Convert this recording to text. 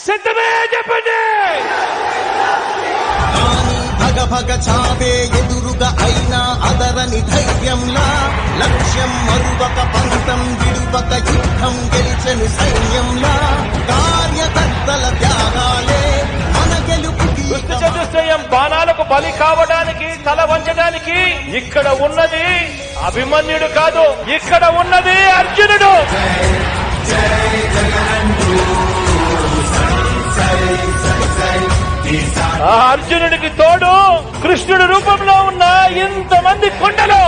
సిద్ధమే చెప్పండి. భగ భగ చావే ఎదురుగా అయినా అదరని ధైర్యంలా లక్ష్యం మరువక పంతం విడువక యుద్ధం గెలిచెను సైన్యంలా కార్యకర్తల త్యాగాలే మన గెలుపుకి. దుష్ట చతుష్టయం బాణాలకు బలి కావడానికి తల వంచడానికి ఇక్కడ ఉన్నది అభిమన్యుడు కాదు, ఇక్కడ ఉన్నది అర్జునుడు. ఆ అర్జునుడికి తోడు కృష్ణుడి రూపంలో ఉన్న ఇంతమంది కొండలు.